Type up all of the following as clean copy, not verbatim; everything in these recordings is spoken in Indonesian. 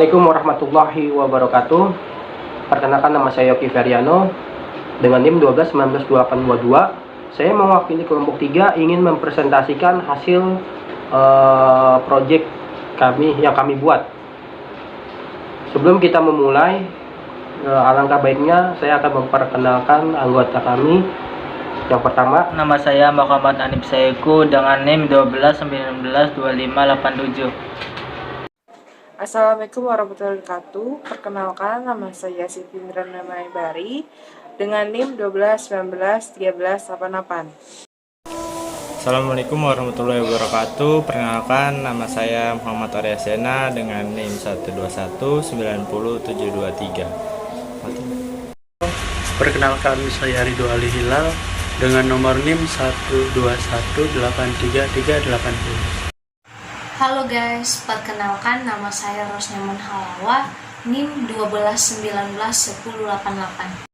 Assalamualaikum warahmatullahi wabarakatuh. Perkenalkan, nama saya Yoki Feriano dengan NIM 12192822. Saya mewakili kelompok 3 ingin mempresentasikan hasil project kami yang kami buat. Sebelum kita memulai, alangkah baiknya saya akan memperkenalkan anggota kami. Yang pertama, nama saya Muhammad Anip Saiku dengan NIM 12192587. Assalamualaikum warahmatullahi wabarakatuh. Perkenalkan, nama saya Siti Indrana Maibari dengan NIM 12191388. Assalamualaikum warahmatullahi wabarakatuh. Perkenalkan, nama saya Muhammad Arya Sena dengan NIM 121900723. Perkenalkan, saya Ridho Ali Hilal dengan nomor NIM 121833380. Halo guys, perkenalkan nama saya Rosnyaman Halawa, NIM 12191088.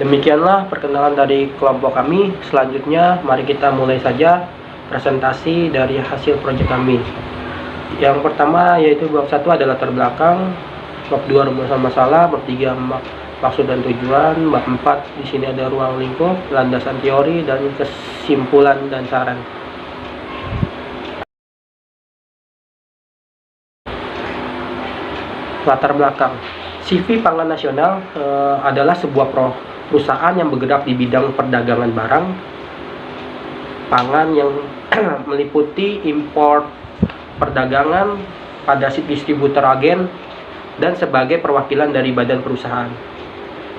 demikianlah perkenalan dari kelompok kami. Selanjutnya, mari kita mulai saja presentasi dari hasil proyek kami. Yang pertama yaitu bab 1 adalah latar belakang, bab 2 rumusan masalah, bab 3 maksud dan tujuan, bab 4 di sini ada ruang lingkup, landasan teori, dan kesimpulan dan saran. Latar belakang, CV Pangan Nasional adalah sebuah perusahaan yang bergerak di bidang perdagangan barang pangan yang meliputi impor, perdagangan pada distributor, agen, dan sebagai perwakilan dari badan perusahaan.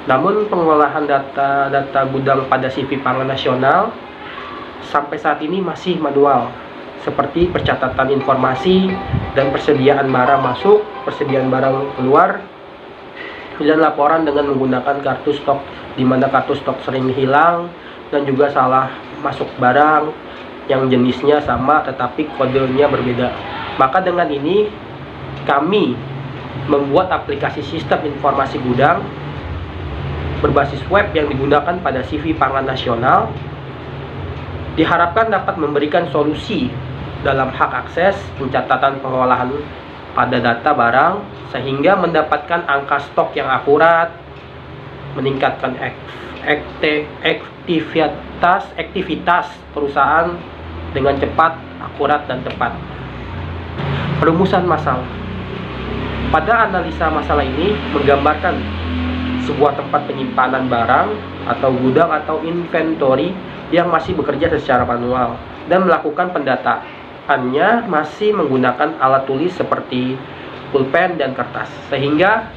Namun pengolahan data gudang pada CV Pangan Nasional sampai saat ini masih manual, seperti percatatan informasi dan persediaan barang masuk, persediaan barang keluar, dan laporan dengan menggunakan kartu stok, di mana kartu stok sering hilang dan juga salah masuk barang yang jenisnya sama tetapi kodenya berbeda. Maka dengan ini kami membuat aplikasi sistem informasi gudang berbasis web yang digunakan pada CV Pangan Nasional, diharapkan dapat memberikan solusi dalam hak akses, pencatatan, pengolahan pada data barang, sehingga mendapatkan angka stok yang akurat, meningkatkan aktivitas perusahaan dengan cepat, akurat, dan tepat. Perumusan masalah. Pada analisa masalah ini menggambarkan sebuah tempat penyimpanan barang atau gudang atau inventory yang masih bekerja secara manual dan melakukan pendataannya masih menggunakan alat tulis seperti pulpen dan kertas, sehingga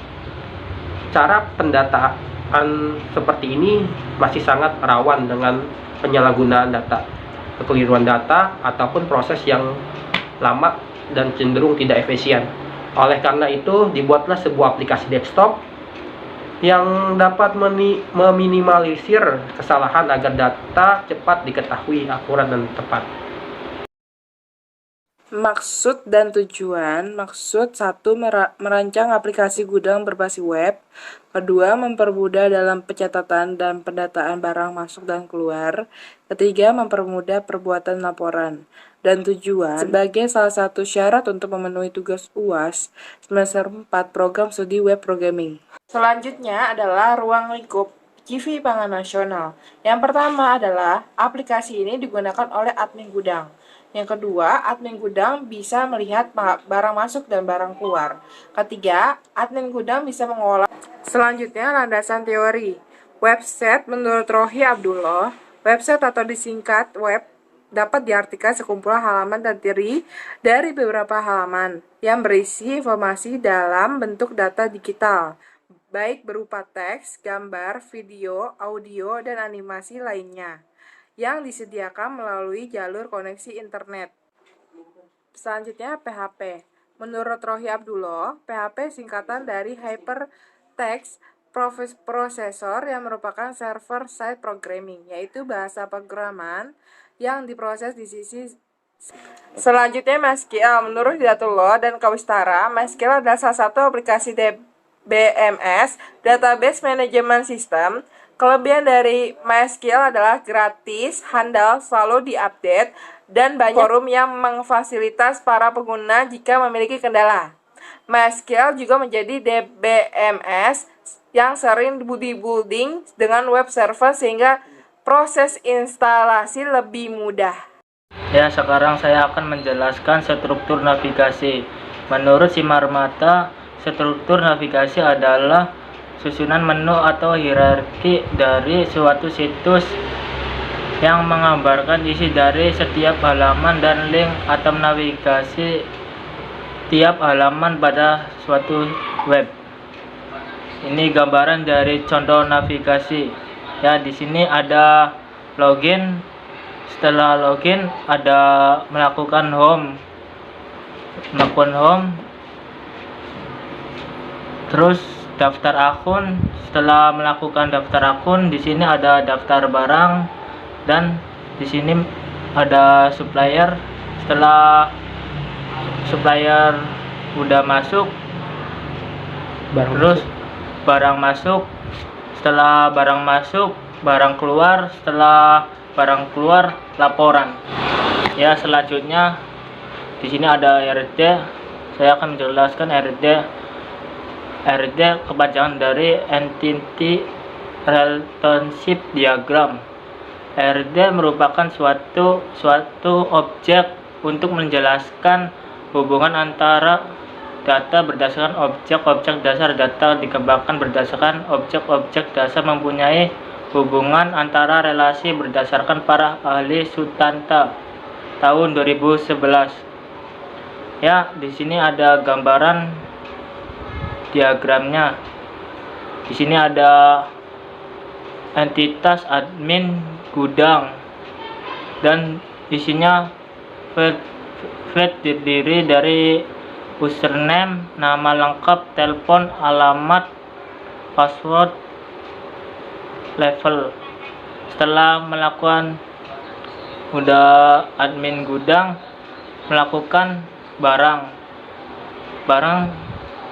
cara pendataan seperti ini masih sangat rawan dengan penyalahgunaan data, kekeliruan data, ataupun proses yang lama dan cenderung tidak efisien. Oleh karena itu, dibuatlah sebuah aplikasi desktop yang dapat meminimalisir kesalahan agar data cepat diketahui, akurat, dan tepat. Maksud dan tujuan. Maksud 1. Merancang aplikasi gudang berbasis web. 2. Mempermudah dalam pencatatan dan pendataan barang masuk dan keluar. 3. Mempermudah perbuatan laporan. Dan tujuan sebagai salah satu syarat untuk memenuhi tugas UAS semester 4 program studi web programming. Selanjutnya adalah ruang lingkup CV Pangan Nasional. Yang pertama adalah aplikasi ini digunakan oleh admin gudang. Yang kedua, admin gudang bisa melihat barang masuk dan barang keluar. Ketiga, admin gudang bisa mengolah. Selanjutnya, landasan teori. Website menurut Rohi Abdullah, website atau disingkat web dapat diartikan sekumpulan halaman terdiri dari beberapa halaman yang berisi informasi dalam bentuk data digital, baik berupa teks, gambar, video, audio, dan animasi lainnya, yang disediakan melalui jalur koneksi internet. Selanjutnya, PHP. Menurut Rohi Abdullah, PHP singkatan dari Hypertext Processor yang merupakan server-side programming, yaitu bahasa pemrograman yang diproses di sisi. Selanjutnya, MySQL. Menurut Hidayatullah dan Kawistara, MySQL adalah salah satu aplikasi DBMS, Database Management System. Kelebihan dari MySQL adalah gratis, handal, selalu diupdate, dan banyak forum yang memfasilitasi para pengguna jika memiliki kendala. MySQL juga menjadi DBMS yang sering di-building dengan web server sehingga proses instalasi lebih mudah. Ya, sekarang saya akan menjelaskan struktur navigasi. Menurut Simarmata, struktur navigasi adalah susunan menu atau hierarki dari suatu situs yang menggambarkan isi dari setiap halaman dan link atau navigasi tiap halaman pada suatu web. Ini gambaran dari contoh navigasi. Ya, di sini ada login. Setelah login ada melakukan home. Terus daftar akun. Setelah melakukan daftar akun, di sini ada daftar barang dan di sini ada supplier. Setelah supplier udah masuk, terus barang masuk. Setelah barang masuk, barang keluar. Setelah barang keluar, laporan. Ya, selanjutnya di sini ada RD. Saya akan menjelaskan RD. RD kepanjangan dari Entity Relationship Diagram. RD merupakan suatu objek untuk menjelaskan hubungan antara data berdasarkan objek dasar. Data dikembangkan berdasarkan objek dasar mempunyai hubungan antara relasi berdasarkan para ahli Sutanta tahun 2011. Ya, di sini ada gambaran diagramnya. Di sini ada entitas admin gudang dan isinya file terdiri dari username, nama lengkap, telepon, alamat, password, level. Setelah melakukan admin gudang, melakukan barang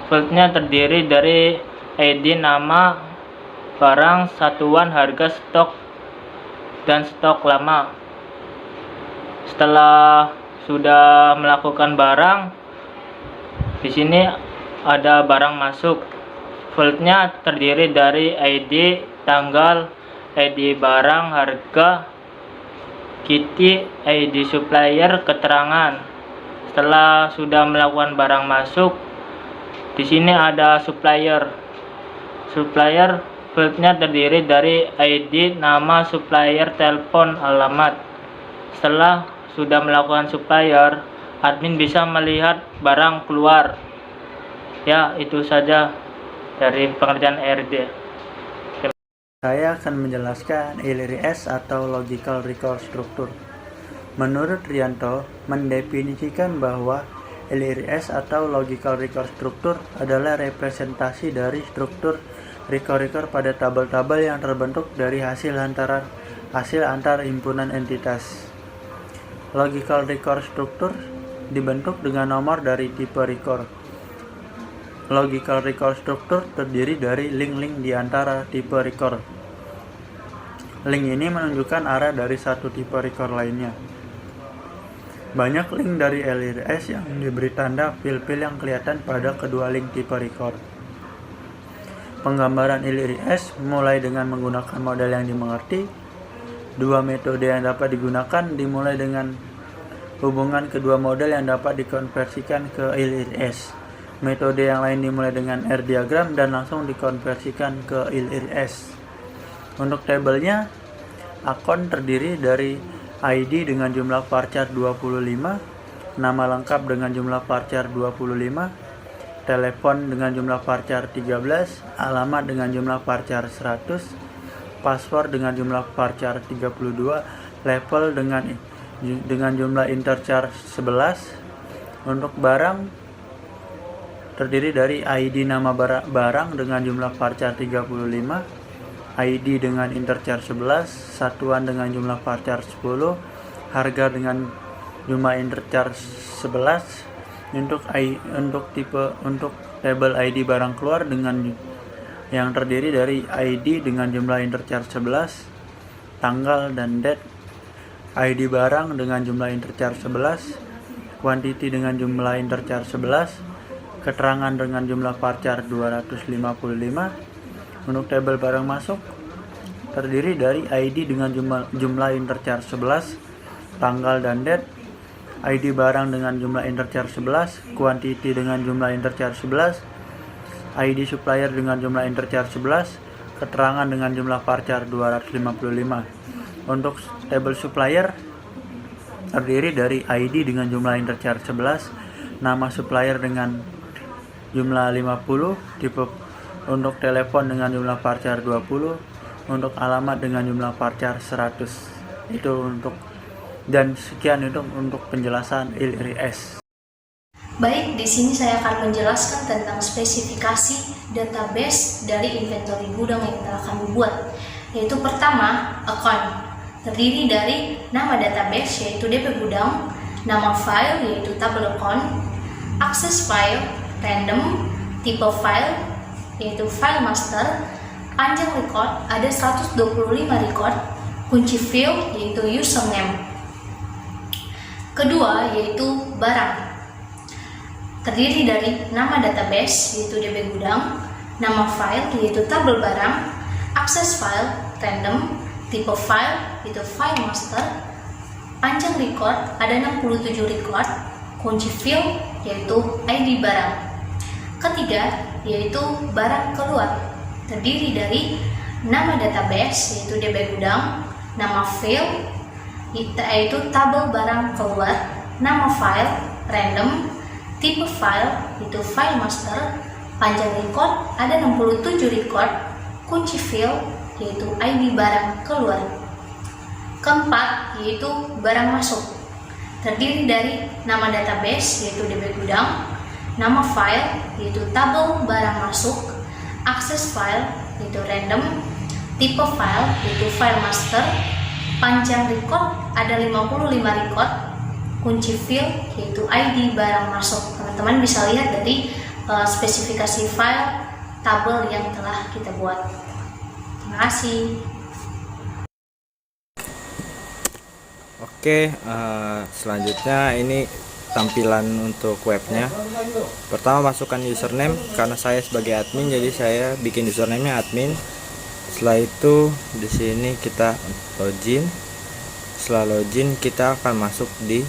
filenya terdiri dari ID, nama barang, satuan harga, stok dan stok lama. Setelah sudah melakukan barang, di sini ada barang masuk. Filenya terdiri dari ID, tanggal, ID barang, harga, KITI, ID supplier, keterangan. Setelah sudah melakukan barang masuk, di sini ada supplier. Supplier filenya terdiri dari ID, nama supplier, telepon, alamat. Setelah sudah melakukan supplier, admin bisa melihat barang keluar. Ya, itu saja dari pengertian RD. Saya akan menjelaskan LRS atau Logical Record Structure. Menurut Rianto, mendefinisikan bahwa LRS atau Logical Record Structure adalah representasi dari struktur record pada tabel-tabel yang terbentuk dari hasil antar himpunan entitas. Logical Record Structure dibentuk dengan nomor dari tipe record. Logical Record Structure terdiri dari link-link di antara tipe record. Link ini menunjukkan arah dari satu tipe record lainnya. Banyak link dari LRS yang diberi tanda pil-pil yang kelihatan pada kedua link tipe record. Penggambaran LRS mulai dengan menggunakan model yang dimengerti. Dua metode yang dapat digunakan dimulai dengan hubungan kedua model yang dapat dikonversikan ke LRS. Metode yang lain dimulai dengan R diagram dan langsung dikonversikan ke LRS. Untuk tabelnya, akun terdiri dari ID dengan jumlah varchar 25, nama lengkap dengan jumlah varchar 25, telepon dengan jumlah varchar 13, alamat dengan jumlah varchar 100, password dengan jumlah varchar 32, level dengan jumlah interchar 11. Untuk barang terdiri dari ID nama barang dengan jumlah varchar 35, ID dengan interchar 11, satuan dengan jumlah varchar 10, harga dengan jumlah interchar 11. Untuk tabel ID barang keluar dengan yang terdiri dari ID dengan jumlah interchar 11, tanggal dan date, ID barang dengan jumlah interchar 11, quantity dengan jumlah interchar 11, keterangan dengan jumlah varchar 255. Untuk tabel barang masuk terdiri dari ID dengan jumlah interchar 11, tanggal dan date, ID barang dengan jumlah interchar 11, quantity dengan jumlah interchar 11, ID supplier dengan jumlah interchar 11, keterangan dengan jumlah varchar 255. Untuk tabel supplier terdiri dari ID dengan jumlah interchar 11, nama supplier dengan jumlah 50, tipe untuk telepon dengan jumlah varchar 20, untuk alamat dengan jumlah varchar 100. Itu untuk, dan sekian itu untuk penjelasan ILRS. Baik, di sini saya akan menjelaskan tentang spesifikasi database dari inventory gudang yang telah kami buat. Yaitu pertama, account. Terdiri dari nama database yaitu DP gudang, nama file yaitu tabel account, akses file, random, tipe file yaitu file master, panjang record ada 125 record, kunci field yaitu username. Kedua yaitu barang. Terdiri dari nama database yaitu DB gudang, nama file yaitu tabel barang, akses file, random, tipe file yaitu file master, panjang record ada 67 record, kunci field yaitu ID barang. Ketiga yaitu barang keluar, terdiri dari nama database yaitu DB gudang, nama field yaitu tabel barang keluar, nama file, random, tipe file yaitu file master, panjang record ada 67 record, kunci field yaitu ID barang keluar. Keempat yaitu barang masuk, terdiri dari nama database yaitu DB gudang, nama file yaitu tabel barang masuk, akses file yaitu random, tipe file yaitu file master, panjang record ada 55 record, kunci field yaitu ID barang masuk. Teman-teman bisa lihat dari spesifikasi file tabel yang telah kita buat. Terima kasih. Oke, selanjutnya ini tampilan untuk webnya. Pertama masukkan username, karena saya sebagai admin jadi saya bikin username-nya admin. Setelah itu di sini kita login. Setelah login kita akan masuk di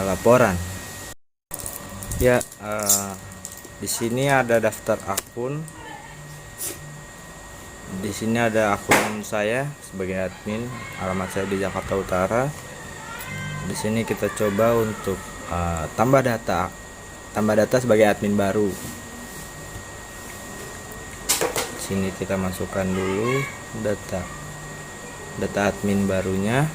laporan. Ya, di sini ada daftar akun. Di sini ada akun saya sebagai admin, alamat saya di Jakarta Utara. Di sini kita coba untuk tambah data sebagai admin baru. Di sini kita masukkan dulu data admin barunya.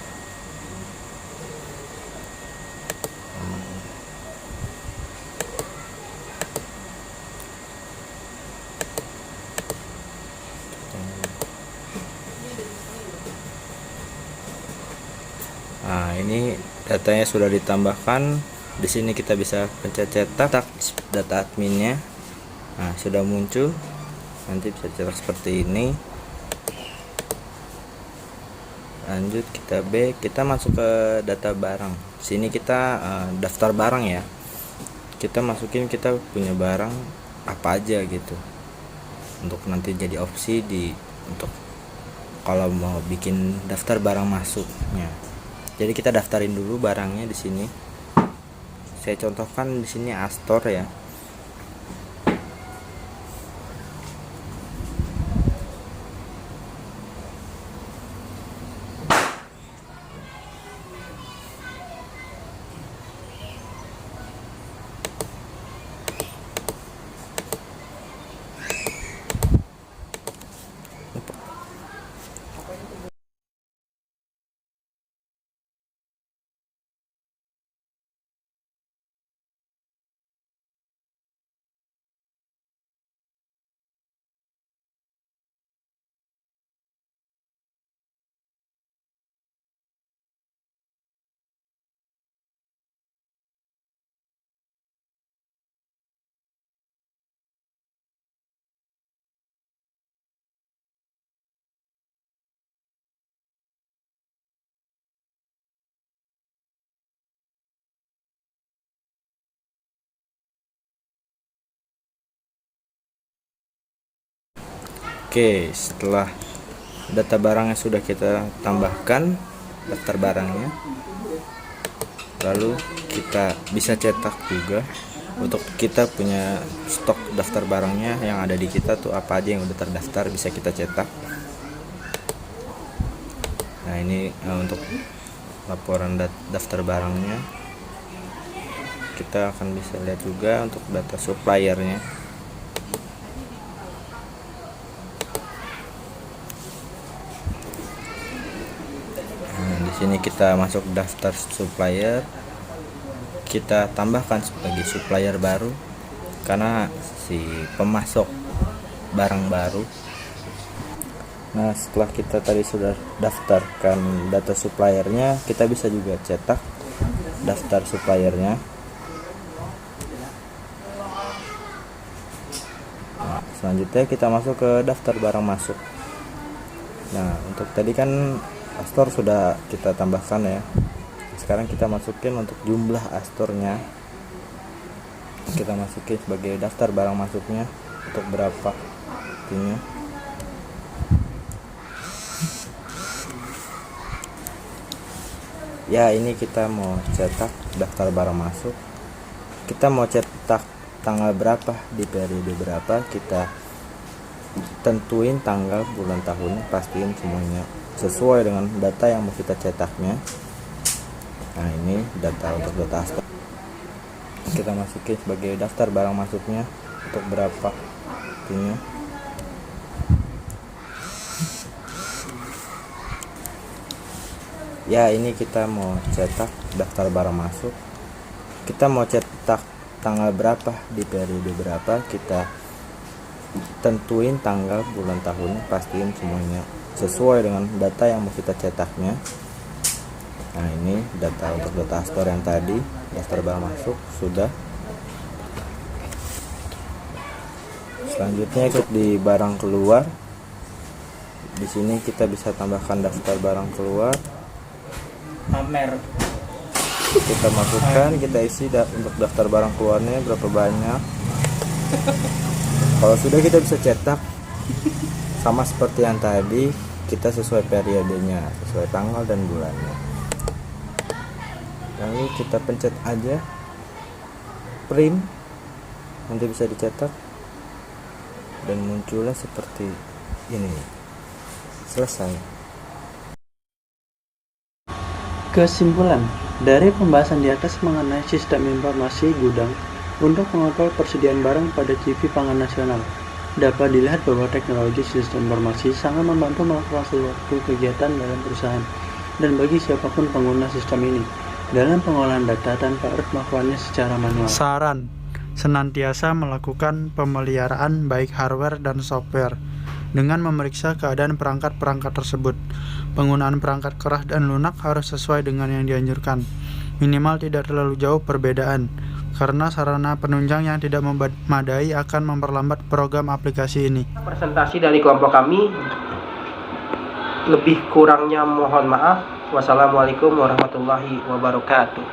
Nah, ini datanya sudah ditambahkan. Di sini kita bisa pencet cetak data adminnya. Nah, sudah muncul. Nanti bisa cetak seperti ini. Lanjut kita back, kita masuk ke data barang. Sini kita daftar barang ya. Kita masukin kita punya barang apa aja gitu. Untuk nanti jadi opsi untuk kalau mau bikin daftar barang masuknya. Jadi kita daftarin dulu barangnya di sini. Saya contohkan di sini Astor ya. Oke, setelah data barangnya sudah kita tambahkan daftar barangnya, lalu kita bisa cetak juga. Untuk kita punya stok daftar barangnya yang ada di kita tuh apa aja yang udah terdaftar bisa kita cetak. Nah ini untuk laporan daftar barangnya. Kita akan bisa lihat juga untuk data suppliernya. Nah, di sini kita masuk daftar supplier. Kita tambahkan sebagai supplier baru karena si pemasok barang baru. Nah setelah kita tadi sudah daftarkan data suppliernya, kita bisa juga cetak daftar suppliernya. Nah, selanjutnya kita masuk ke daftar barang masuk. Nah untuk tadi kan Astor sudah kita tambahkan ya. Sekarang kita masukin untuk jumlah Astornya. Kita masukin sebagai daftar barang masuknya untuk berapa ini. Ya ini kita mau cetak daftar barang masuk. Kita mau cetak tanggal berapa di periode berapa, kita tentuin tanggal, bulan, tahunnya, pastiin semuanya sesuai dengan data yang mau kita cetaknya. Nah ini data untuk data Astor. Kita masukin sebagai daftar barang masuknya untuk berapa ini. Ya ini kita mau cetak daftar barang masuk. Kita mau cetak tanggal berapa di periode berapa, kita tentuin tanggal, bulan, tahunnya, pastiin semuanya sesuai dengan data yang mau kita cetaknya. Nah ini data untuk data Astor yang tadi, daftar barang masuk sudah. Selanjutnya ikut di barang keluar. Di sini kita bisa tambahkan daftar barang keluar. Pamer. Kita masukkan, kita isi untuk daftar barang keluarnya berapa banyak. Kalau sudah kita bisa cetak sama seperti yang tadi, kita sesuai periodenya, sesuai tanggal dan bulannya. Lalu kita pencet aja print, nanti bisa dicetak dan munculnya seperti ini. Selesai. Kesimpulan dari pembahasan di atas mengenai sistem informasi gudang untuk mengontrol persediaan barang pada CV Pangan Nasional, dapat dilihat bahwa teknologi sistem informasi sangat membantu melakukan suatu kegiatan dalam perusahaan dan bagi siapapun pengguna sistem ini dalam pengolahan data tanpa harus melakukannya secara manual. Saran: senantiasa melakukan pemeliharaan baik hardware dan software dengan memeriksa keadaan perangkat-perangkat tersebut. Penggunaan perangkat keras dan lunak harus sesuai dengan yang dianjurkan. Minimal tidak terlalu jauh perbedaan, karena sarana penunjang yang tidak memadai akan memperlambat program aplikasi ini. Presentasi dari kelompok kami, lebih kurangnya mohon maaf. Wassalamualaikum warahmatullahi wabarakatuh.